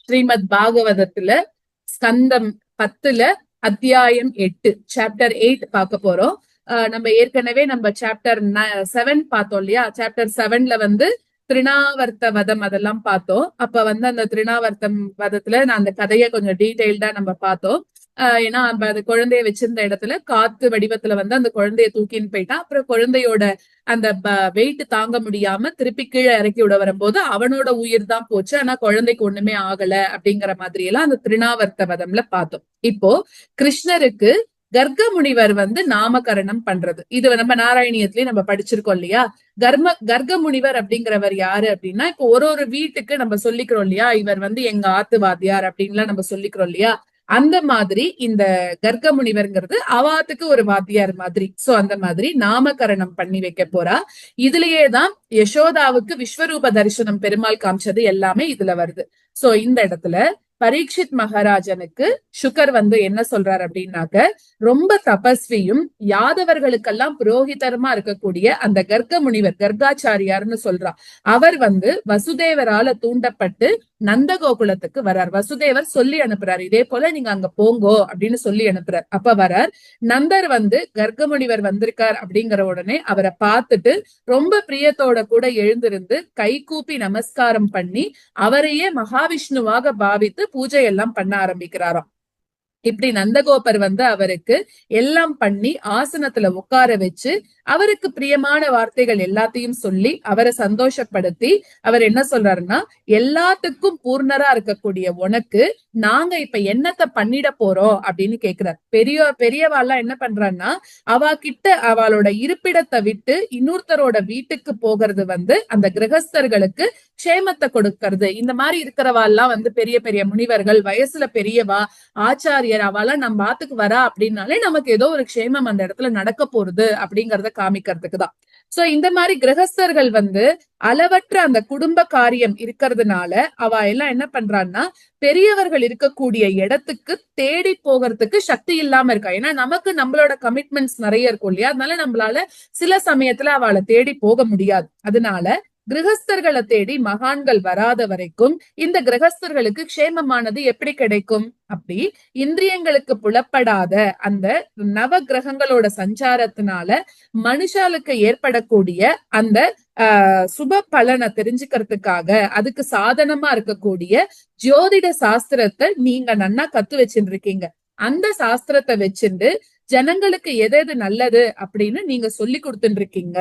ஸ்ரீமத் பாகவதத்துல ஸ்கந்தம் 10ல அத்தியாயம் 8 சாப்டர் 8 பார்க்க போறோம். நம்ம ஏற்கனவே நம்ம சாப்டர் 7 பார்த்தோம் இல்லையா? சாப்டர் 7ல வந்து திருணாவர்த்த வதம் அதெல்லாம் பார்த்தோம். அப்ப வந்து அந்த திருணாவர்த்தம் வதத்துல நான் அந்த கதையை கொஞ்சம் டீடைல்டா நம்ம பார்த்தோம். ஏன்னா அந்த குழந்தைய வச்சிருந்த இடத்துல காத்து வடிவத்துல வந்து அந்த குழந்தைய தூக்கின்னு போயிட்டான். அப்புறம் குழந்தையோட அந்த வெயிட் தாங்க முடியாம திருப்பி கீழே இறக்கி விட வரும்போது அவனோட உயிர் தான் போச்சு, ஆனா குழந்தைக்கு ஒண்ணுமே ஆகல அப்படிங்கிற மாதிரி எல்லாம் அந்த திருணாவர்த்த வதம்ல பார்த்தோம். இப்போ கிருஷ்ணருக்கு கர்க்க முனிவர் வந்து நாமகரணம் பண்றது, இது நம்ம நாராயணியத்திலயும் நம்ம படிச்சிருக்கோம் இல்லையா? கர்க்க முனிவர் அப்படிங்கிறவர் யாரு அப்படின்னா, இப்போ ஒரு வீட்டுக்கு நம்ம சொல்லிக்கிறோம் இல்லையா, இவர் வந்து எங்க ஆத்து வாத்தியார் அப்படின்லாம் நம்ம சொல்லிக்கிறோம் இல்லையா? அந்த மாதிரி இந்த கர்க்க முனிவர்ங்கிறது அவாத்துக்கு ஒரு வாத்தியார் மாதிரி. சோ அந்த மாதிரி நாமகரணம் பண்ணி வைக்க போறா. இதுலயேதான் யசோதாவுக்கு விஸ்வரூப தரிசனம் பெருமாள் காமிச்சது எல்லாமே இதுல வருது. சோ இந்த இடத்துல பரீட்சித் மகாராஜனுக்கு சுகர் வந்து என்ன சொல்றாரு அப்படின்னாக்க, ரொம்ப தபஸ்வியும் யாதவர்களுக்கெல்லாம் புரோகிதருமா இருக்கக்கூடிய அந்த கர்க்க முனிவர், கர்காச்சாரியார்னு சொல்றா, அவர் வந்து வசுதேவரால தூண்டப்பட்டு நந்தகோகுலத்துக்கு வரார். வசுதேவர் சொல்லி அனுப்புறாரு, இதே போல நீங்க அங்க போங்கோ அப்படின்னு சொல்லி அனுப்புறார். அப்ப வரார். நந்தர் வந்து கர்க்க முனிவர் வந்திருக்கார் அப்படிங்கிற உடனே அவரை பார்த்துட்டு ரொம்ப பிரியத்தோட கூட எழுந்திருந்து கை கூப்பி நமஸ்காரம் பண்ணி அவரையே மகாவிஷ்ணுவாக பாவித்து பூஜை எல்லாம் பண்ண ஆரம்பிக்கிறாராம். இப்படி நந்தகோபர் வந்து அவருக்கு எல்லாம் பண்ணி ஆசனத்துல உட்கார வச்சு அவருக்கு பிரியமான வார்த்தைகள் எல்லாத்தையும் சொல்லி அவரை சந்தோஷப்படுத்தி அவர் என்ன சொல்றாருன்னா, எல்லாத்துக்கும் பூர்ணரா இருக்கக்கூடிய உனக்கு நாங்க இப்ப என்னத்தை பண்ணிட போறோம் அப்படின்னு கேக்குறார். பெரியவாள்லாம் என்ன பண்றான்னா, அவ கிட்ட அவளோட இருப்பிடத்தை விட்டு இன்னொருத்தரோட வீட்டுக்கு போகிறது வந்து அந்த கிரகஸ்தர்களுக்கு க்ஷேமத்தை கொடுக்கறது. இந்த மாதிரி இருக்கிறவாள்லாம் வந்து பெரிய பெரிய முனிவர்கள், வயசுல பெரியவா, ஆச்சாரியர், அவெல்லாம் நம்ம ஆத்துக்கு வரா அப்படின்னாலே நமக்கு ஏதோ ஒரு க்ஷேமம் அந்த இடத்துல நடக்க போறது அப்படிங்கறத காமிக்கிறதுக்கு தான். சோ இந்த மாதிரி கிரகஸ்தர்கள் வந்து அளவற்ற அந்த குடும்ப காரியம் இருக்கிறதுனால அவ எல்லாம் என்ன பண்றான்னா, பெரியவர்கள் இருக்கக்கூடிய இடத்துக்கு தேடி போகிறதுக்கு சக்தி இல்லாம இருக்கா. ஏன்னா நமக்கு நம்மளோட கமிட்மெண்ட்ஸ் நிறைய இருக்கும் இல்லையா? அதனால நம்மளால சில சமயத்துல அவளை தேடி போக முடியாது. அதனால கிரகஸ்தர்களை தேடி மகான்கள் வராத வரைக்கும் இந்த கிரகஸ்தர்களுக்கு க்ஷேமமானது எப்படி கிடைக்கும்? அப்படி இந்திரியங்களுக்கு புலப்படாத அந்த நவ கிரகங்களோட சஞ்சாரத்தினால மனுஷாலுக்கு ஏற்படக்கூடிய அந்த சுப பலனை தெரிஞ்சுக்கிறதுக்காக அதுக்கு சாதனமா இருக்கக்கூடிய ஜோதிட சாஸ்திரத்தை நீங்க நன்னா கத்து வச்சுட்டு இருக்கீங்க. அந்த சாஸ்திரத்தை வச்சுட்டு ஜனங்களுக்கு எது எது நல்லது அப்படின்னு நீங்க சொல்லி கொடுத்துட்டு இருக்கீங்க.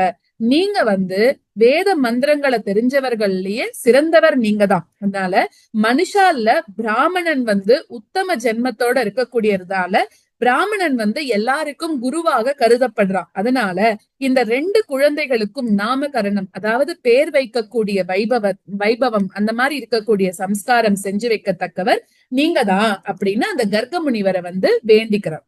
நீங்க வந்து வேத மந்திரங்களை தெரிஞ்சவர்கள்லயே சிறந்தவர் நீங்க தான். அதனால மனுஷால பிராமணன் வந்து உத்தம ஜென்மத்தோட இருக்கக்கூடியதால பிராமணன் வந்து எல்லாருக்கும் குருவாக கருதப்படுறான். அதனால இந்த 2 குழந்தைகளுக்கும் நாமகரணம், அதாவது பேர் வைக்கக்கூடிய வைபவம் அந்த மாதிரி இருக்கக்கூடிய சம்ஸ்காரம் செஞ்சு வைக்கத்தக்கவர் நீங்க தான் அப்படின்னு அந்த கர்க்க முனிவரை வந்து வேண்டிக்கிறார்.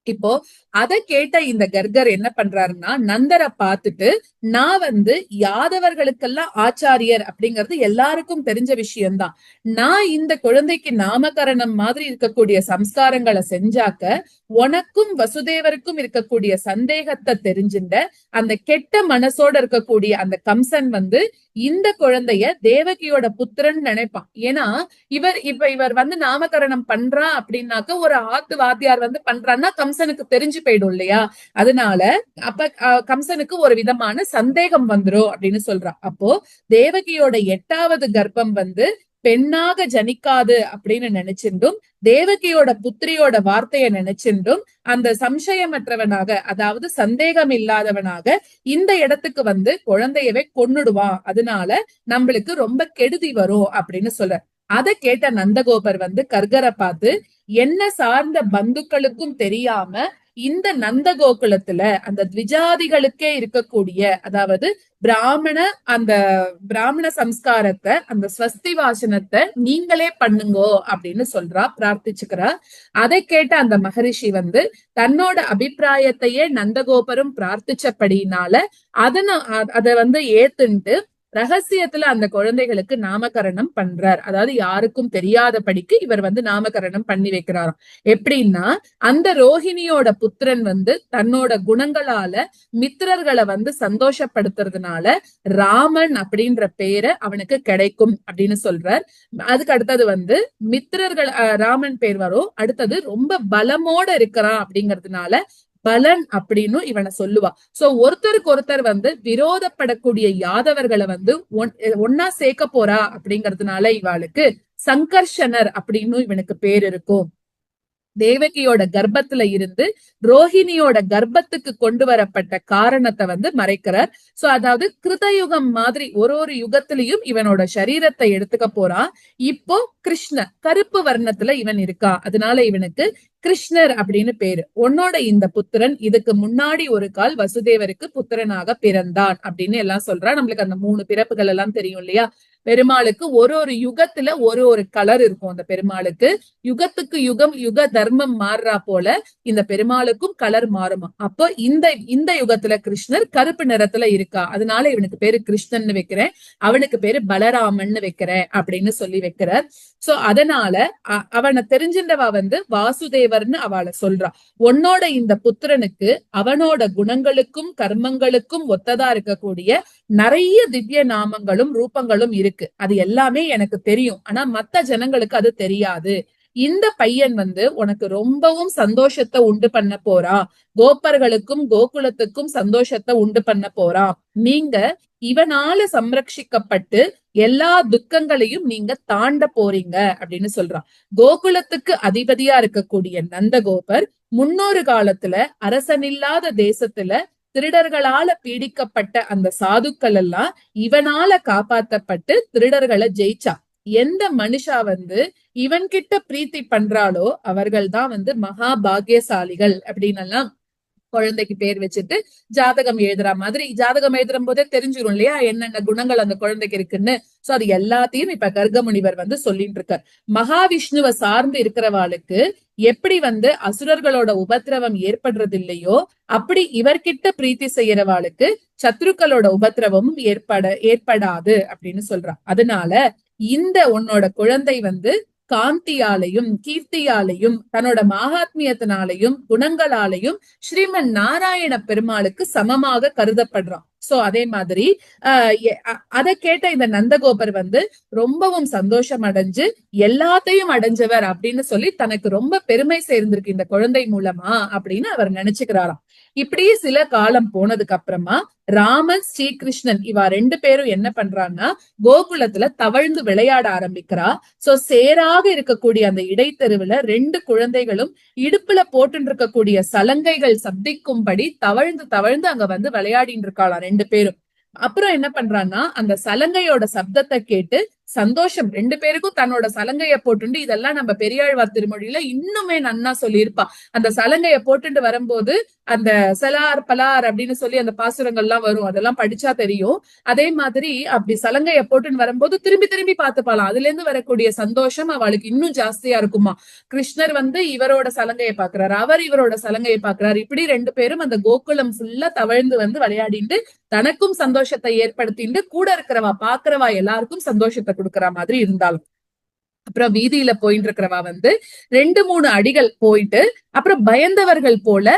இப்போ அதை கேட்ட இந்த கர்கர் என்ன பண்றாருன்னா, நந்தரை பார்த்துட்டு, நான் வந்து யாதவர்களுக்கெல்லாம் ஆச்சாரியர் அப்படிங்கிறது எல்லாருக்கும் தெரிஞ்ச விஷயம்தான். நான் இந்த குழந்தைக்கு நாமகரணம் மாதிரி இருக்கக்கூடிய சம்ஸ்காரங்களை செஞ்சாக்க உனக்கும் வசுதேவருக்கும் இருக்கக்கூடிய சந்தேகத்தை தெரிஞ்சுட்ட அந்த கெட்ட மனசோட இருக்கக்கூடிய அந்த கம்சன் வந்து இந்த குழந்தைய தேவகியோட புத்திரன் நினைப்பான். ஏன்னா இவர் வந்து நாமகரணம் பண்றா அப்படின்னாக்க ஒரு ஆத்து வாத்தியார் வந்து பண்றான்னா கம்சனுக்கு தெரிஞ்சு போயிடும் இல்லையா? அதனால அப்ப கம்சனுக்கு ஒரு விதமான சந்தேகம் வந்துரும் அப்படின்னு சொல்றா. அப்போ தேவகியோட 8வது கர்ப்பம் வந்து பெண்ணாக ஜனிக்காது அப்படின்னு நினைச்சிருந்தும் தேவகியோட புத்திரியோட வார்த்தைய நினைச்சிருந்தும் அந்த சம்சயமற்றவனாக, அதாவது சந்தேகம் இல்லாதவனாக இந்த இடத்துக்கு வந்து குழந்தையவே கொன்னுடுவான், அதனால நம்மளுக்கு ரொம்ப கெடுதி வரும் அப்படின்னு சொல்ற. அதை கேட்ட நந்தகோபர் வந்து கர்கரை பார்த்து, என்ன சார்ந்த பந்துக்களுக்கும் தெரியாம இந்த நந்தகோகுலத்துல அந்த த்விஜாதிகளுக்கே இருக்கக்கூடிய, அதாவது அந்த பிராமண சம்ஸ்காரத்தை, அந்த ஸ்வஸ்தி வாசனத்தை நீங்களே பண்ணுங்கோ அப்படின்னு சொல்றா, பிரார்த்திச்சுக்கிறா. அதை கேட்ட அந்த மகரிஷி வந்து தன்னோட அபிப்பிராயத்தையே நந்தகோபரும் பிரார்த்திச்சபடினால அத வந்து ஏத்துண்டு ரகசியத்துல அந்த குழந்தைகளுக்கு நாமகரணம் பண்றார். அதாவது யாருக்கும் தெரியாதபடிக்கு இவர் வந்து நாமகரணம் பண்ணி வைக்கிறாராம். எப்படின்னா, அந்த ரோஹிணியோட புத்திரன் வந்து தன்னோட குணங்களால மித்திரர்களை வந்து சந்தோஷப்படுத்துறதுனால ராமன் அப்படின்ற பேரை அவனுக்கு கிடைக்கும் அப்படின்னு சொல்றார். அதுக்கு அடுத்தது வந்து மித்திரர்கள் ராமன் பேர் வரும். அடுத்தது ரொம்ப பலமோட இருக்கிறான் அப்படிங்கறதுனால பலன் அப்படின்னு இவனை சொல்லுவா. சோ ஒருத்தருக்கு ஒருத்தர் வந்து விரோதப்படக்கூடிய யாதவர்களை வந்து ஒன்னா சேர்க்க போறா அப்படிங்கறதுனால இவாளுக்கு சங்கர்ஷனர் அப்படின்னு இவனுக்கு பேர் இருக்கும். தேவகியோட கர்ப்பத்துல இருந்து ரோஹிணியோட கர்ப்பத்துக்கு கொண்டு வரப்பட்ட காரணத்தை வந்து மறைக்கிறார். சோ அதாவது கிருதயுகம் மாதிரி ஒரு யுகத்திலையும் இவனோட சரீரத்தை எடுத்துக்க போறான். இப்போ கிருஷ்ண கருப்பு வர்ணத்துல இவன் இருக்கான். அதனால இவனுக்கு கிருஷ்ணர் அப்படின்னு பேரு. உன்னோட இந்த புத்திரன் இதுக்கு முன்னாடி ஒரு கால் வசுதேவருக்கு புத்திரனாக பிறந்தான் அப்படின்னு எல்லாம் சொல்றா. நம்மளுக்கு அந்த 3 பிறப்புகள் எல்லாம் தெரியும் இல்லையா? பெருமாளுக்கு ஒரு யுகத்துல ஒரு கலர் இருக்கும். அந்த பெருமாளுக்கு யுகத்துக்கு யுகம் யுக தர்மம் மாறுறா போல இந்த பெருமாளுக்கும் கலர் மாறுமா. அப்போ இந்த யுகத்துல கிருஷ்ணர் கருப்பு நிறத்துல இருக்கா. அதனால இவனுக்கு பேரு கிருஷ்ணன் வைக்கிறேன், அவனுக்கு பேரு பலராமன் வைக்கிறேன் அப்படின்னு சொல்லி வைக்கிறார். சோ அதனால அவனை தெரிஞ்சின்றவா வந்து வாசுதேவர்னு அவளை சொல்றா. உன்னோட இந்த புத்திரனுக்கு அவனோட குணங்களுக்கும் கர்மங்களுக்கும் ஒத்ததா இருக்கக்கூடிய நிறைய திவ்ய நாமங்களும் ரூபங்களும் இருக்கு. அது எல்லாமே எனக்கு தெரியும். ஆனா மத்த ஜனங்களுக்கு அது தெரியாது. இந்த பையன் வந்து உனக்கு ரொம்பவும் சந்தோஷத்தை உண்டு பண்ண போறா. கோப்பர்களுக்கும் கோகுலத்துக்கும் சந்தோஷத்தை உண்டு பண்ண போறா. நீங்க இவனால சம்ரட்சிக்கப்பட்டு எல்லா துக்கங்களையும் நீங்க தாண்ட போறீங்க அப்படின்னு சொல்றான். கோகுலத்துக்கு அதிபதியா இருக்கக்கூடிய நந்தகோபர் முன்னொரு காலத்துல அரசனில்லாத தேசத்துல திருடர்களால பீடிக்கப்பட்ட அந்த சாதுக்கள் எல்லாம் இவனால காப்பாத்தப்பட்டு திருடர்களை ஜெயிச்சா. எந்த மனுஷா வந்து இவன் கிட்ட பிரீத்தி பண்றாளோ அவர்கள் தான் வந்து மகா பாக்கியசாலிகள் அப்படின்னு எல்லாம் குழந்தைக்கு பேர் வச்சுட்டு ஜாதகம் எழுதுற மாதிரி. ஜாதகம் எழுதுற போதே தெரிஞ்சிடும் இல்லையா என்னென்ன குணங்கள் அந்த குழந்தைக்கு இருக்குன்னு. சோ அது எல்லாத்தையும் இப்ப கர்கமுனிவர் வந்து சொல்லிட்டு இருக்கார். மகாவிஷ்ணுவை சார்ந்து இருக்கிறவாளுக்கு எப்படி வந்து அசுரர்களோட உபத்திரவம் ஏற்படுறது இல்லையோ அப்படி இவர்கிட்ட பிரீத்தி செய்யறவாளுக்கு சத்ருக்களோட உபத்திரவமும் ஏற்படாது அப்படின்னு சொல்றான். அதனால இந்த உன்னோட குழந்தை வந்து காந்தியாலையும் கீர்த்தியாலையும் தன்னோட மகாத்மியத்தினாலையும் குணங்களாலையும் ஸ்ரீமன் நாராயண பெருமாளுக்கு சமமாக கருதப்படுறான். சோ அதே மாதிரி அதை கேட்ட இந்த நந்தகோபர் வந்து ரொம்பவும் சந்தோஷம் அடைஞ்சு எல்லாத்தையும் அடைஞ்சவர் அப்படின்னு சொல்லி தனக்கு ரொம்ப பெருமை சேர்ந்திருக்கு இந்த குழந்தை மூலமா அப்படின்னு அவர் நினைச்சுக்கிறாராம். இப்படியே சில காலம் போனதுக்கு அப்புறமா ராமன் ஸ்ரீகிருஷ்ணன் இவா 2 பேரும் என்ன பண்றான்னா கோகுலத்துல தவழ்ந்து விளையாட ஆரம்பிக்கிறா. சோ சேராக இருக்கக்கூடிய அந்த இடைத்தெருவுல 2 குழந்தைகளும் இடுப்புல போட்டு இருக்கக்கூடிய சலங்கைகள் சப்திக்கும்படி தவழ்ந்து அங்க வந்து விளையாடிட்டு இருக்காளாம் 2 பேரும். அப்புறம் என்ன பண்றான்னா அந்த சலங்கையோட சப்தத்தை கேட்டு சந்தோஷம் 2 பேருக்கும் தன்னோட சலங்கைய போட்டுண்டு இதெல்லாம் நம்ம பெரியாழ்வார் திருமொழியில இன்னுமே நன்னா சொல்லியிருப்பா. அந்த சலங்கைய போட்டுட்டு வரும்போது அந்த சலார் பலார் அப்படின்னு சொல்லி அந்த பாசுரங்கள்லாம் வரும். அதெல்லாம் படிச்சா தெரியும். அதே மாதிரி அப்படி சலங்கைய போட்டுன்னு வரும்போது திரும்பி திரும்பி பார்த்துப்பாலாம். அதுல இருந்து வரக்கூடிய சந்தோஷம் அவளுக்கு இன்னும் ஜாஸ்தியா இருக்குமா. கிருஷ்ணர் வந்து இவரோட சலங்கையை பாக்குறாரு, அவர் இவரோட சலங்கையை பாக்குறாரு. இப்படி 2 பேரும் அந்த கோகுலம் ஃபுல்லா தவழ்ந்து வந்து விளையாடிட்டு தனக்கும் சந்தோஷத்தை ஏற்படுத்திட்டு கூட இருக்கிறவா பாக்குறவா எல்லாருக்கும் சந்தோஷத்தை கொடுக்கற மாதிரி இருந்தாலும். அப்புறம் வீதியில போயிட்டு இருக்கிறவா வந்து 2-3 அடிகள் போயிட்டு அப்புறம் பயந்தவர்கள் போல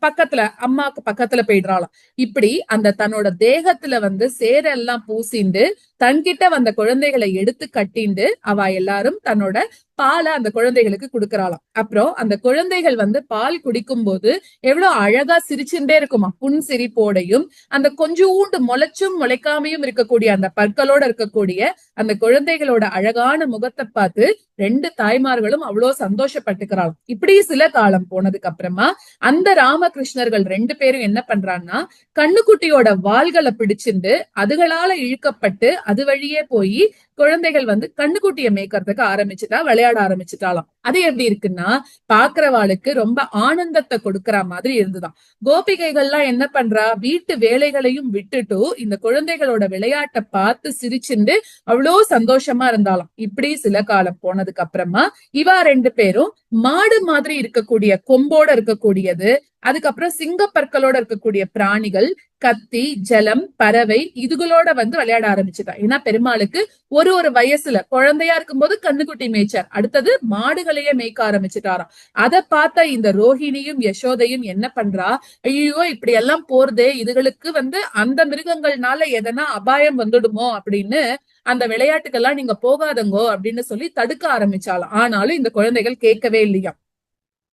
பக்கத்துல அம்மாக்கு பக்கத்துல போயிடுறாளாம். இப்படி அந்த தன்னோட தேகத்துல வந்து சேரெல்லாம் பூசிண்டு தன்கிட்ட வந்த குழந்தைகளை எடுத்து கட்டிண்டு அவ எல்லாரும் தன்னோட பாலை அந்த குழந்தைகளுக்கு கொடுக்கறாளாம். அப்புறம் அந்த குழந்தைகள் வந்து பால் குடிக்கும் போது எவ்வளவு அழகா சிரிச்சுட்டே இருக்குமா. புன் சிரிப்போடையும் அந்த கொஞ்சூண்டு முளைச்சும் முளைக்காமையும் இருக்கக்கூடிய அந்த பற்களோட இருக்கக்கூடிய அந்த குழந்தைகளோட அழகான முகத்தை பார்த்து 2 தாய்மார்களும் அவ்வளவு சந்தோஷப்பட்டுக்கிறாளாம். இப்படி சில காலம் போனதுக்கு அப்புறமா அந்த ராமகிருஷ்ணர்கள் 2 பேரும் என்ன பண்றான்னா கண்ணுக்குட்டியோட வாள்களை பிடிச்சிருந்து அதுகளால இழுக்கப்பட்டு அது வழியே போய் குழந்தைகள் வந்து கண்ணுக்குட்டியை மேய்க்கிறதுக்கு ஆரம்பிச்சுட்டா விளையாட ஆரம்பிச்சுட்டாலாம். அது எப்படி இருக்குன்னா பாக்குறவாளுக்கு ரொம்ப ஆனந்தத்தை கொடுக்கற மாதிரி இருந்துதான். கோபிகைகள்லாம் என்ன பண்றா, வீட்டு வேலைகளையும் விட்டுட்டு இந்த குழந்தைகளோட விளையாட்டை பார்த்து சிரிச்சுண்டு அவ்வளோ சந்தோஷமா இருந்தாலும். இப்படி சில காலம் போனதுக்கு அப்புறமா இவா ரெண்டு பேரும் மாடு மாதிரி இருக்கக்கூடிய கொம்போட இருக்கக்கூடியது, அதுக்கப்புறம் சிங்கப்பற்களோட இருக்கக்கூடிய பிராணிகள், கத்தி, ஜலம், பறவை இதுகளோட வந்து விளையாட ஆரம்பிச்சுட்டா. ஏன்னா பெருமாளுக்கு ஒரு ஒரு வயசுல குழந்தையா இருக்கும்போது கண்ணுக்குட்டி மேய்ச்சார், அடுத்தது மாடுகளையே மேய்க்க ஆரம்பிச்சுட்டாராம். அதை பார்த்த இந்த ரோஹிணியும் யசோதையும் என்ன பண்றா, ஐயோ இப்படி எல்லாம் போறதே, இதுகளுக்கு வந்து அந்த மிருகங்கள்னால எதனா அபாயம் வந்துடுமோ அப்படின்னு அந்த விளையாட்டுக்கெல்லாம் நீங்க போகாதங்கோ அப்படின்னு சொல்லி தடுக்க ஆரம்பிச்சாலாம். ஆனாலும் இந்த குழந்தைகள் கேட்கவே இல்லையா.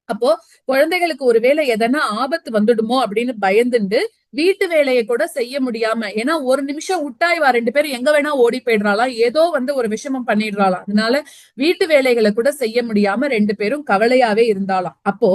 அப்போ குழந்தைகளுக்கு ஒருவேளை எதனா ஆபத்து வந்துடுமோ அப்படின்னு பயந்துண்டு வீட்டு வேலையை கூட செய்ய முடியாம, ஏன்னா ஒரு நிமிஷம் விட்டா இவா ரெண்டு பேரும் எங்க வேணா ஓடி போயிடுறாளாம், ஏதோ வந்து ஒரு விஷமம் பண்ணிடுறாளாம். அதனால வீட்டு வேலைகளை கூட செய்ய முடியாம ரெண்டு பேரும் கவலையாவே இருந்தாலாம். அப்போ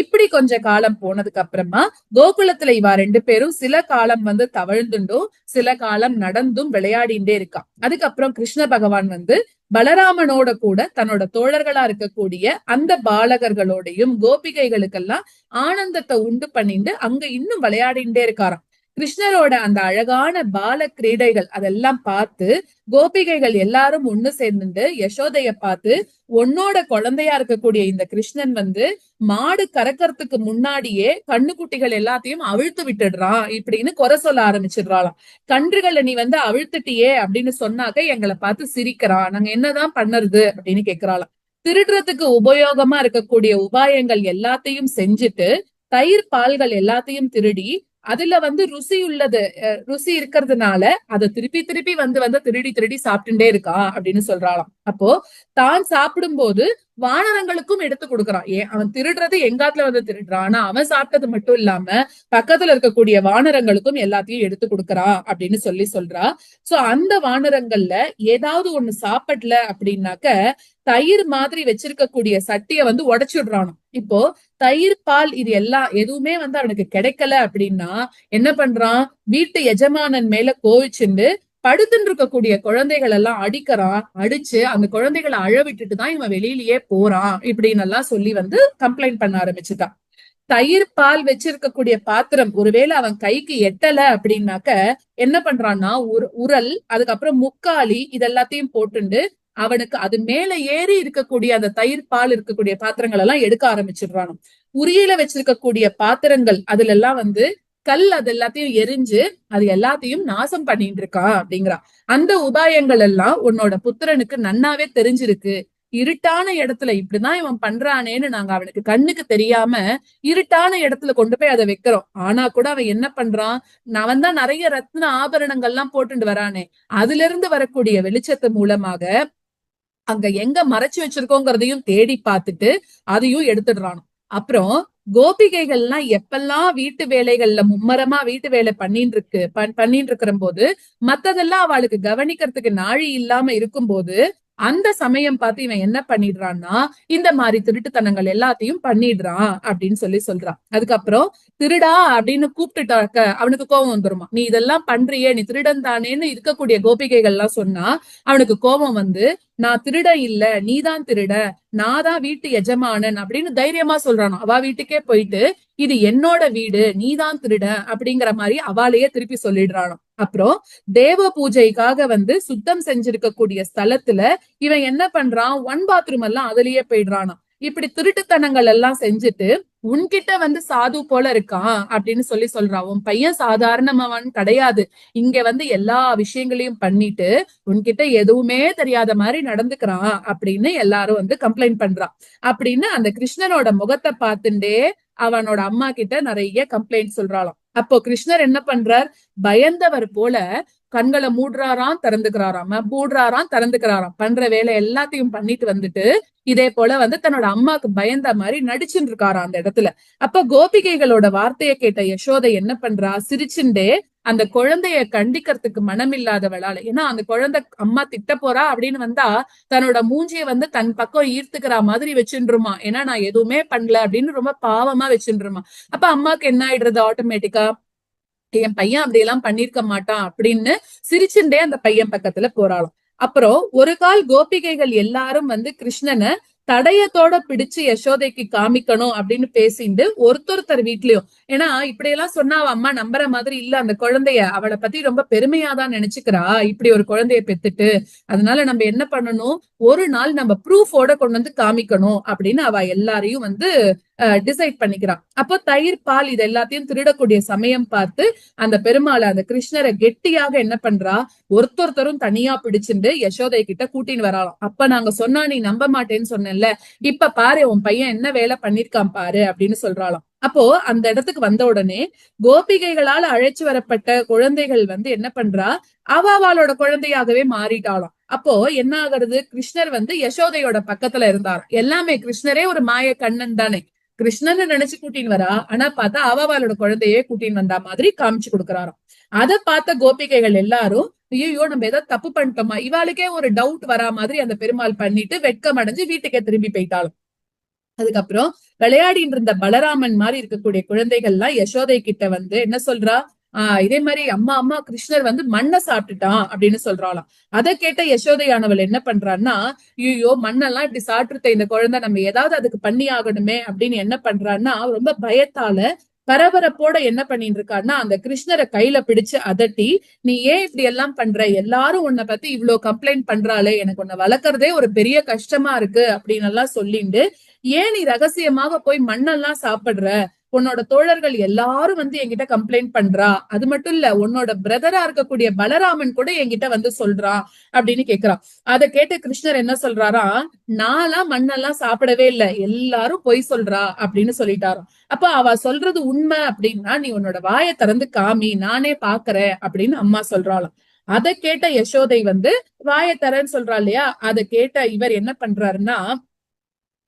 இப்படி கொஞ்ச காலம் போனதுக்கு அப்புறமா கோகுலத்துல இவா ரெண்டு பேரும் சில காலம் வந்து தவழ்ந்துண்டும் சில காலம் நடந்தும் விளையாடிண்டே இருக்கா. அதுக்கப்புறம் கிருஷ்ண பகவான் வந்து பலராமனோட கூட தன்னோட தோழர்களா இருக்கக்கூடிய அந்த பாலகர்களோடையும் கோபிகைகளுக்கெல்லாம் ஆனந்தத்தை உண்டு பண்ணிட்டு அங்க இன்னும் விளையாடிண்டே இருக்காராம். கிருஷ்ணரோட அந்த அழகான பால கிரீடைகள் அதெல்லாம் பார்த்து கோபிகைகள் எல்லாரும் ஒண்ணு சேர்ந்துட்டு யசோதைய பார்த்து, உன்னோட குழந்தையா இருக்கக்கூடிய இந்த கிருஷ்ணன் வந்து மாடு கறக்கறதுக்கு முன்னாடியே கண்ணுக்குட்டிகள் எல்லாத்தையும் அவிழ்த்து விட்டுடுறான் இப்படின்னு குறை சொல்ல ஆரம்பிச்சிடுறாளாம். கன்றுகளை நீ வந்து அவிழ்த்துட்டியே அப்படின்னு சொன்னாக்க எங்களை பார்த்து சிரிக்கிறான், நாங்க என்னதான் பண்ணுறது அப்படின்னு கேக்குறாளாம். திருடுறதுக்கு உபயோகமா இருக்கக்கூடிய உபாயங்கள் எல்லாத்தையும் செஞ்சுட்டு தயிர் பால்கள் எல்லாத்தையும் திருடி அதுல வந்து ருசி உள்ளது, ருசி இருக்கிறதுனால அதை திருப்பி திருப்பி வந்து திருடி திருடி சாப்பிட்டுட்டே இருக்கா அப்படின்னு சொல்றாளாம். அப்போ தான் சாப்பிடும் போது வானரங்களுக்கும் எடுத்து கொடுக்கறான். ஏன் அவன் திருடுறது எங்காத்துல வந்து திருடுறான், ஆனா அவன் சாப்பிட்டது மட்டும் இல்லாம பக்கத்துல இருக்கக்கூடிய வானரங்களுக்கும் எல்லாத்தையும் எடுத்து கொடுக்கறான் அப்படின்னு சொல்றா. சோ அந்த வானரங்கள்ல ஏதாவது ஒண்ணு சாப்பிடல அப்படின்னாக்க தயிர் மாதிரி வச்சிருக்கக்கூடிய சட்டிய வந்து உடைச்சுடுறானோ. இப்போ தயிர் பால் இது எல்லாம் எதுவுமே வந்து அவனுக்கு கிடைக்கல அப்படின்னா என்ன பண்றான், வீட்டு எஜமானன் மேல கோவிச்சுண்டு படுத்துட்டு இருக்கக்கூடிய குழந்தைகள் எல்லாம் அடிக்கிறான். அடிச்சு அந்த குழந்தைகளை அழ விட்டுட்டு தான் இவன் வெளியிலயே போறான் இப்படின்னு எல்லாம் சொல்லி வந்து கம்ப்ளைண்ட் பண்ண ஆரம்பிச்சுட்டான். தயிர் பால் வச்சிருக்கக்கூடிய பாத்திரம் ஒருவேளை அவன் கைக்கு எட்டல அப்படின்னாக்க என்ன பண்றான்னா உரல் அதுக்கப்புறம் முக்காலி இதெல்லாத்தையும் போட்டுண்டு அவனுக்கு அது மேல ஏறி இருக்கக்கூடிய அந்த தயிர் பால் இருக்கக்கூடிய பாத்திரங்கள் எல்லாம் எடுக்க ஆரம்பிச்சிடுறானு. உரியில வச்சிருக்கக்கூடிய பாத்திரங்கள் அதுல எல்லாம் வந்து கல் அது எல்லாத்தையும் எரிஞ்சு அது எல்லாத்தையும் நாசம் பண்ணிட்டு இருக்கா அப்படிங்கிறா. அந்த உபாயங்கள் எல்லாம் உன்னோட புத்திரனுக்கு நன்னாவே தெரிஞ்சிருக்கு. இருட்டான இடத்துல இப்படிதான் இவன் பண்றானேன்னு நாங்க அவனுக்கு கண்ணுக்கு தெரியாம இருட்டான இடத்துல கொண்டு போய் அதை வைக்கிறோம். ஆனா கூட அவன் என்ன பண்றான், அவன் தான் நிறைய ரத்ன ஆபரணங்கள்லாம் போட்டுட்டு வரானே, அதுல இருந்து வரக்கூடிய வெளிச்சத்து மூலமாக அங்க எங்க மறைச்சு வச்சிருக்கோங்கிறதையும் தேடி பார்த்துட்டு அதையும் எடுத்துடுறானோ. அப்புறம் கோபிகைகள்லாம் எப்பெல்லாம் வீட்டு வேலைகள்ல மும்மரமா வீட்டு வேலை பண்ணிட்டு இருக்கிற போது மத்ததெல்லாம் அவளுக்கு கவனிக்கிறதுக்கு நாழி இல்லாம இருக்கும்போது அந்த சமயம் பார்த்து இவன் என்ன பண்ணிடுறான்னா இந்த மாதிரி திருட்டுத்தனங்கள் எல்லாத்தையும் பண்ணிடுறான் அப்படின்னு சொல்றான். அதுக்கப்புறம் திருடா அப்படின்னு கூப்பிட்டுட்டாக்க அவனுக்கு கோபம் வந்துருமா. நீ இதெல்லாம் பண்றியே, நீ திருடன் தானேன்னு இருக்கக்கூடிய கோபிகைகள் எல்லாம் சொன்னா அவனுக்கு கோபம் வந்து, நான் திருட இல்ல, நீதான் திருட, நான் தான் வீட்டு எஜமானன் அப்படின்னு தைரியமா சொல்றானோ. அவ வீட்டுக்கே போயிட்டு இது என்னோட வீடு, நீதான் திருட அப்படிங்கிற மாதிரி அவளையே திருப்பி சொல்லிடுறானோ. அப்புறம் தேவ பூஜைக்காக வந்து சுத்தம் செஞ்சிருக்கக்கூடிய ஸ்தலத்துல இவன் என்ன பண்றான், ஒன் பாத்ரூம் எல்லாம் அதுலயே போயிடுறானா. இப்படி திருட்டுத்தனங்கள் எல்லாம் செஞ்சுட்டு உன்கிட்ட வந்து சாது போல இருக்கான் அப்படின்னு சொல்றான். உன் பையன் சாதாரணமாவன் கிடையாது, இங்க வந்து எல்லா விஷயங்களையும் பண்ணிட்டு உன்கிட்ட எதுவுமே தெரியாத மாதிரி நடந்துக்கிறான் அப்படின்னு எல்லாரும் வந்து கம்ப்ளைண்ட் பண்றான். அப்படின்னு அந்த கிருஷ்ணனோட முகத்தை பார்த்துட்டே அவனோட அம்மா கிட்ட நிறைய கம்ப்ளைண்ட் சொல்றாளாம். அப்போ கிருஷ்ணர் என்ன பண்றார், பயந்தவர் போல கண்களை மூடுறாராம் திறந்துக்கிறாராம் பண்ற வேலை எல்லாத்தையும் பண்ணிட்டு வந்துட்டு இதே போல வந்து தன்னோட அம்மாக்கு பயந்த மாதிரி நடிச்சுட்டு இருக்காராம் அந்த இடத்துல. அப்ப கோபிகைகளோட வார்த்தையை கேட்ட யசோதை என்ன பண்றா, சிரிச்சுண்டே அந்த குழந்தைய கண்டிக்கிறதுக்கு மனமில்லாதவளால, ஏன்னா அந்த குழந்தை அம்மா திட்ட போறா அப்படின்னு வந்தா தன்னோட மூஞ்சிய வந்து தன் பக்கம் ஈர்த்துக்கிற மாதிரி வச்சுருமா. ஏன்னா நான் எதுவுமே பண்ணல அப்படின்னு ரொம்ப பாவமா வச்சுருமா. அப்ப அம்மாக்கு என்ன ஆயிடுறது, ஆட்டோமேட்டிக்கா என் பையன் அப்படி எல்லாம் பண்ணிருக்க மாட்டான் அப்படின்னு சிரிச்சுண்டே அந்த பையன் பக்கத்துல போறாளாம். அப்புறம் ஒரு கால் கோபிகைகள் எல்லாரும் வந்து கிருஷ்ணனை தடயத்தோட பிடிச்சு யசோதைக்கு காமிக்கணும் அப்படின்னு பேசிட்டு ஒருத்தர் வீட்லயும். ஏன்னா இப்படி எல்லாம் சொன்னா அவ அம்மா நம்புற மாதிரி இல்ல. அந்த குழந்தைய அவளை பத்தி ரொம்ப பெருமையாதான் நினைச்சுக்கிறா, இப்படி ஒரு குழந்தைய பெத்துட்டு. அதனால நம்ம என்ன பண்ணணும், ஒரு நாள் நம்ம ப்ரூஃபோட கொண்டு வந்து காமிக்கணும் அப்படின்னு அவ எல்லாரையும் வந்து டிசைட் பண்ணிக்கிறான். அப்போ தயிர் பால் இது எல்லாத்தையும் திருடக்கூடிய சமயம் பார்த்து அந்த பெருமாளை, அந்த கிருஷ்ணரை கெட்டியாக என்ன பண்றா, ஒருத்தரும் தனியா பிடிச்சிட்டு யசோதை கிட்ட கூட்டின்னு வராளாம். அப்ப நாங்க சொன்னா நீ நம்ப மாட்டேன்னு சொன்னேன்ல, இப்ப பாரு உன் பையன் என்ன வேலை பண்ணிருக்கான் பாரு அப்படின்னு சொல்றாளாம். அப்போ அந்த இடத்துக்கு வந்த உடனே கோபிகைகளால் அழைச்சு வரப்பட்ட குழந்தைகள் வந்து என்ன பண்றா, அவளோட குழந்தையாகவே மாறிட்டாளாம். அப்போ என்ன ஆகுறது, கிருஷ்ணர் வந்து யசோதையோட பக்கத்துல இருந்தார். எல்லாமே கிருஷ்ணரே ஒரு மாய கண்ணன் தானே, கிருஷ்ணன்னு நினைச்சு கூட்டின்னு வரா, ஆனா பார்த்தா அவளோட குழந்தையே கூட்டின்னு வந்தா மாதிரி காமிச்சு கொடுக்கறாராம். அதை பார்த்த கோபிகைகள் எல்லாரும் ஐயோ நம்ம ஏதாவது தப்பு பண்ணிட்டோமா, இவாளுக்கே ஒரு டவுட் வரா மாதிரி அந்த பெருமாள் பண்ணிட்டு வெட்கம் அடைஞ்சு வீட்டுக்கே திரும்பி போயிட்டாலும். அதுக்கப்புறம் விளையாடிட்டு இருந்த பலராமன் மாதிரி இருக்கக்கூடிய குழந்தைகள் எல்லாம் யசோதை கிட்ட வந்து என்ன சொல்றா, இதே மாதிரி அம்மா அம்மா கிருஷ்ணர் வந்து மண்ணை சாப்பிட்டுட்டான் அப்படின்னு சொல்றாளாம். அதை கேட்ட யசோதையானவள் என்ன பண்றான்னா, ஐயோ மண்ணெல்லாம் இப்படி சாப்பிட்டுருத்த இந்த குழந்தை, நம்ம ஏதாவது அதுக்கு பண்ணி ஆகணுமே அப்படின்னு என்ன பண்றான்னா ரொம்ப பயத்தால பரபரப்போட என்ன பண்ணிட்டு இருக்கான்னா அந்த கிருஷ்ணரை கையில பிடிச்சு அதட்டி, நீ ஏன் இப்படி எல்லாம் பண்ற, எல்லாரும் உன்னை பத்தி இவ்வளவு கம்ப்ளைண்ட் பண்றாளே, எனக்கு உன்னை வளர்க்கறதே ஒரு பெரிய கஷ்டமா இருக்கு அப்படின்னு எல்லாம் சொல்லிட்டு, ஏன் நீ ரகசியமாக போய் மண்ணெல்லாம் சாப்பிடுற, உன்னோட தோழர்கள் எல்லாரும் வந்து என்கிட்ட கம்ப்ளைண்ட் பண்றா, அது மட்டும் இல்ல உன்னோட பிரதரா இருக்கக்கூடிய பலராமன் கூட என்கிட்ட வந்து சொல்றான் அப்படின்னு கேக்குறான். அதை கேட்டு கிருஷ்ணர் என்ன சொல்றாரா, நான்லாம் மண்ணெல்லாம் சாப்பிடவே இல்லை, எல்லாரும் பொய் சொல்றா அப்படின்னு சொல்லிட்டாராம். அப்ப அவ சொல்றது உண்மை அப்படின்னா நீ உன்னோட வாயை திறந்து காமி, நானே பாக்குறேன் அப்படின்னு அம்மா சொல்றாளாம். அதை கேட்ட யசோதை வந்து வாயை தரேன்னு சொல்றா இல்லையா, அதை கேட்ட இவர் என்ன பண்றாருன்னா,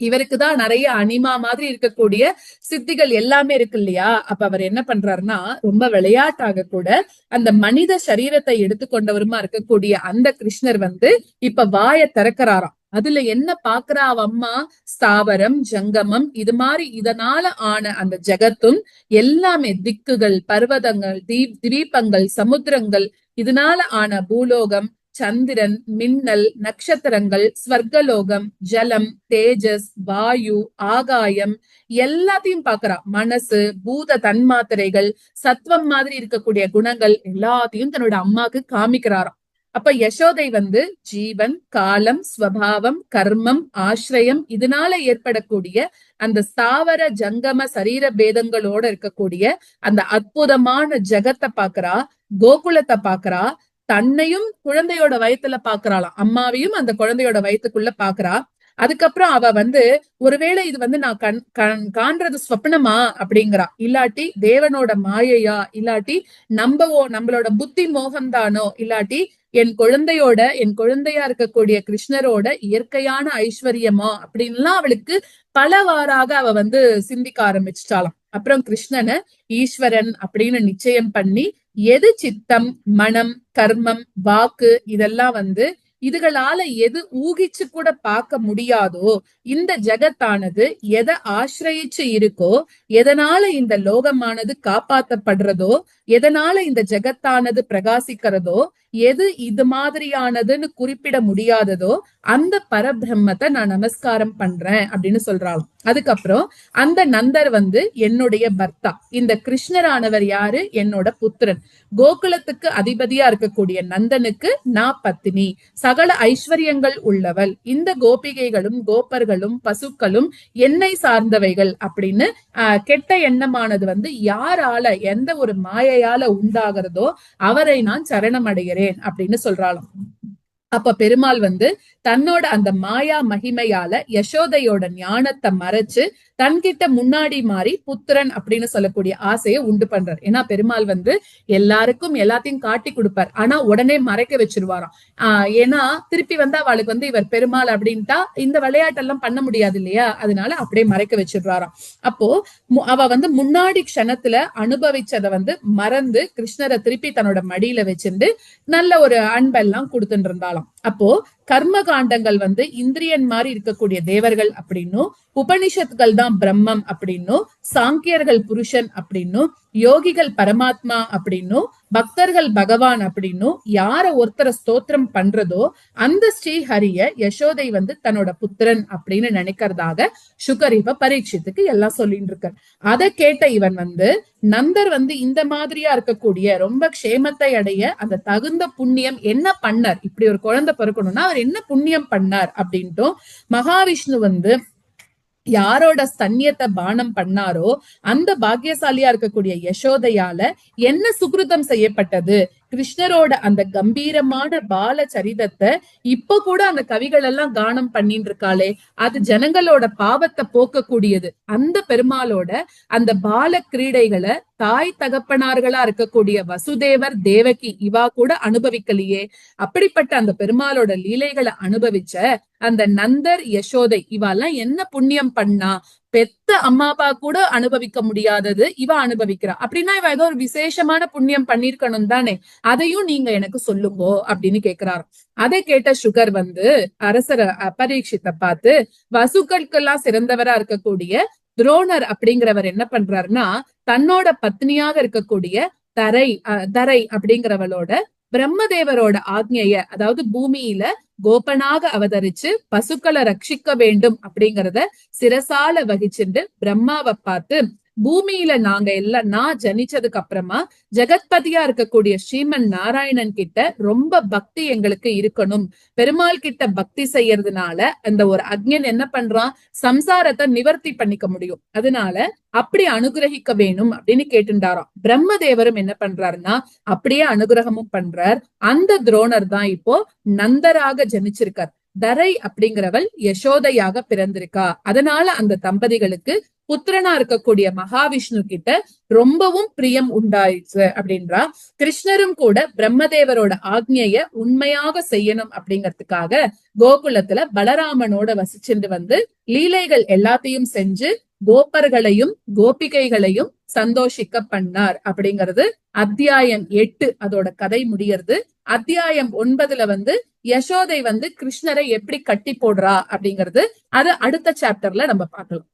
இவருக்குதான் நிறைய அனிமா மாதிரி இருக்கக்கூடிய சித்திகள் எல்லாமே இருக்கு இல்லையா, அப்ப அவர் என்ன பண்றாருன்னா ரொம்ப விளையாட்டாக கூட அந்த மனித சரீரத்தை எடுத்துக்கொண்டவருமா இருக்கக்கூடிய அந்த கிருஷ்ணர் வந்து இப்ப வாயை திறக்கிறாராம். அதுல என்ன பாக்குறா அவ அம்மா, ஸ்தாவரம் ஜங்கமம் இது மாதிரி இதனால ஆன அந்த ஜெகத்தும் எல்லாமே, திக்குகள், பர்வதங்கள், தீபங்கள், சமுத்திரங்கள், இதனால ஆன பூலோகம், சந்திரன், மின்னல், நட்சத்திரங்கள், ஸ்வர்கலோகம், ஜலம், தேஜஸ், வாயு, ஆகாயம் எல்லாத்தையும் பாக்குறா. மனசு, பூத தன்மாத்திரைகள், சத்வம் மாதிரி இருக்கக்கூடிய குணங்கள் எல்லாத்தையும் தன்னோட அம்மாக்கு காமிக்கிறாராம். அப்ப யசோதை வந்து ஜீவன், காலம், ஸ்வபாவம், கர்மம், ஆசிரியம் இதனால ஏற்படக்கூடிய அந்த ஸ்தாவர ஜங்கம சரீர பேதங்களோட இருக்கக்கூடிய அந்த அற்புதமான ஜெகத்தை பாக்குறா, கோகுலத்தை பாக்குறா, தன்னையும் குழந்தையோட வயத்துல பாக்குறாளாம், அம்மாவையும் அந்த குழந்தையோட வயத்துக்குள்ள பாக்குறா. அதுக்கப்புறம் அவ வந்து ஒருவேளை இது வந்து நான் காண்றது ஸ்வப்னமா அப்படிங்கிறா, இல்லாட்டி தேவனோட மாயையா, இல்லாட்டி நம்மளோட புத்தி மோகம்தானோ, இல்லாட்டி என் குழந்தையா இருக்கக்கூடிய கிருஷ்ணரோட இயற்கையான ஐஸ்வர்யமா அப்படின்லாம் அவளுக்கு பலவாறாக அவ வந்து சிந்திக்க ஆரம்பிச்சிட்டாளாம். அப்புறம் கிருஷ்ணனை ஈஸ்வரன் அப்படின்னு நிச்சயம் பண்ணி, எது சித்தம், மனம், கர்மம், வாக்கு இதெல்லாம் வந்து இதுகளால எது ஊகிச்சு கூட பார்க்க முடியாதோ, இந்த ஜெகத்தானது எதை ஆசிரயிச்சு இருக்கோ, எதனால இந்த லோகமானது காப்பாத்தப்படுறதோ, எதனால இந்த ஜெகத்தானது பிரகாசிக்கிறதோ, எது இது மாதிரியானதுன்னு குறிப்பிட முடியாததோ அந்த பரபிரம்மத்தை நான் நமஸ்காரம் பண்றேன் அப்படின்னு சொல்றாளாம். அதுக்கப்புறம் அந்த நந்தர் வந்து என்னுடைய பர்த்தா, இந்த கிருஷ்ணரானவர் யாரு, என்னோட புத்திரன், கோகுலத்துக்கு அதிபதியா இருக்கக்கூடிய நந்தனுக்கு நான் பத்தினி, சகல ஐஸ்வர்யங்கள் உள்ளவள், இந்த கோபிகைகளும் கோப்பர்களும் பசுக்களும் என்னை சார்ந்தவைகள் அப்படின்னு கெட்ட எண்ணமானது வந்து யாரால, எந்த ஒரு மாயையால உண்டாகிறதோ அவரை நான் சரணம் அடைகிறேன் அப்படின்னு சொல்றாளாம். அப்ப பெருமாள் வந்து தன்னோட அந்த மாயா மகிமையால யசோதையோட ஞானத்தை மறைச்சு தன்கிட்ட முன்னாடி மாறி புத்திரன் அப்படின்னு சொல்லக்கூடிய ஆசையை உண்டு பண்றார். ஏன்னா பெருமாள் வந்து எல்லாருக்கும் எல்லாத்தையும் காட்டி கொடுப்பார், ஆனா உடனே மறைக்க வச்சிருவாராம். ஏன்னா திருப்பி வந்தா அவளுக்கு வந்து இவர் பெருமாள் அப்படின்ட்டா இந்த விளையாட்டெல்லாம் பண்ண முடியாது இல்லையா, அதனால அப்படியே மறைக்க வச்சிருவாராம். அப்போ அவ வந்து முன்னாடி க்ஷணத்துல அனுபவிச்சதை வந்து மறந்து கிருஷ்ணரை திருப்பி தன்னோட மடியில வச்சிருந்து நல்ல ஒரு அன்பெல்லாம் கொடுத்துட்டு இருந்தாலாம். அப்போ கர்ம காண்டங்கள் வந்து இந்திரியன் மாதிரி இருக்கக்கூடிய தேவர்கள் அப்படின்னும், உபனிஷத்துக்கள் தான் பிரம்மம் அப்படின்னும், சாங்கியர்கள் புருஷன் அப்படின்னும், யோகிகள் பரமாத்மா அப்படின்னும் பக்தர்கள் பகவான் அப்படின்னும் யார ஒருத்தர ஸ்தோத்திரம் பண்றதோ அந்த ஸ்ரீஹரிய யசோதை தன்னோட புத்திரன் அப்படின்னு நினைக்கிறதாக சுகர் இப்ப பரீட்சித்துக்கு எல்லாம் சொல்லிட்டு இருக்கார். அதை கேட்ட இவன் நந்தர் இந்த மாதிரியா இருக்கக்கூடிய ரொம்ப க்ஷேமத்தை அடைய அந்த தகுந்த புண்ணியம் என்ன பண்ணார், இப்படி ஒரு குழந்தை பிறக்கணும்னா அவர் என்ன புண்ணியம் பண்ணார் அப்படின்ட்டும் மகாவிஷ்ணு யாரோட ஸ்தன்யத்தை பானம் பண்ணாரோ அந்த பாக்கியசாலியா இருக்கக்கூடிய யசோதையால என்ன சுக்ருதம் செய்யப்பட்டது, கிருஷ்ணரோட அந்த கம்பீரமான பால சரிதத்தை இப்ப கூட அந்த கவிகள் எல்லாம் கானம் பண்ணிட்டு இருக்காளே, அது ஜனங்களோட பாவத்தை போக்கக்கூடியது. அந்த பெருமாளோட அந்த பால கிரீடைகளை தாய் தகப்பனார்களா இருக்கக்கூடிய வசுதேவர் தேவகி இவா கூட அனுபவிக்கலையே. அப்படிப்பட்ட அந்த பெருமாளோட லீலைகளை அனுபவிச்ச அந்த நந்தர் யசோதை இவாலாம் என்ன புண்ணியம் பண்ணா, பெத்த அம்மா அப்பா கூட அனுபவிக்க முடியாதது இவ அனுபவிக்கிறா. அப்படின்னா இவ ஏதோ ஒரு விசேஷமான புண்ணியம் பண்ணிருக்கணும் தானே, அதையும் நீங்க எனக்கு சொல்லுங்கோ அப்படின்னு கேக்குறாரு. அதை கேட்ட சுகர் அரசர பரீட்சித்தை பார்த்து வசுக்களுக்கெல்லாம் சிறந்தவரா இருக்கக்கூடிய துரோணர் அப்படிங்கிறவர் என்ன பண்றாருன்னா தன்னோட பத்னியாக இருக்கக்கூடிய தரை அப்படிங்கிறவளோட பிரம்மதேவரோட ஆக்ஞைய, அதாவது பூமியில கோபனாக அவதரிச்சு பசுக்களை ரட்சிக்க வேண்டும் அப்படிங்கறத சிரசால வகிச்சுண்டு பிரம்மாவை பார்த்து பூமியில நாங்க எல்லாம் நான் ஜனிச்சதுக்கு அப்புறமா ஜெகத்பதியா இருக்கக்கூடிய ஸ்ரீமன் நாராயணன் கிட்ட ரொம்ப பக்தி எங்களுக்கு இருக்கணும், பெருமாள் கிட்ட பக்தி செய்யறதுனால அந்த ஒரு அக்ஞன் என்ன பண்றான், சம்சாரத்தை நிவர்த்தி பண்ணிக்க முடியும், அதனால அப்படி அனுகிரகிக்க வேணும் அப்படின்னு கேட்டுண்டாராம். பிரம்மதேவரும் என்ன பண்றாருன்னா அப்படியே அனுகிரகமும் பண்றார். அந்த துரோணர் தான் இப்போ நந்தராக ஜனிச்சிருக்கார். தரை அப்படிங்கிறவள் யசோதையாக பிறந்திருக்கா. அதனால அந்த தம்பதிகளுக்கு புத்திரனா இருக்கக்கூடிய மகாவிஷ்ணு கிட்ட ரொம்பவும் பிரியம் உண்டாயிடுச்சு அப்படின்றா. கிருஷ்ணரும் கூட பிரம்மதேவரோட ஆக்ஞைய உண்மையாக செய்யணும் அப்படிங்கறதுக்காக கோகுலத்துல பலராமனோட வசிச்சுட்டு லீலைகள் எல்லாத்தையும் செஞ்சு கோபர்களையும் கோபிகைகளையும் சந்தோஷிக்க பண்ணார் அப்படிங்கிறது அத்தியாயம் 8 அதோட கதை முடியறது. அத்தியாயம் 9 யசோதை கிருஷ்ணரை எப்படி கட்டி போடுறா அப்படிங்கிறது அது அடுத்த சாப்டர்ல நம்ம பார்க்கலாம்.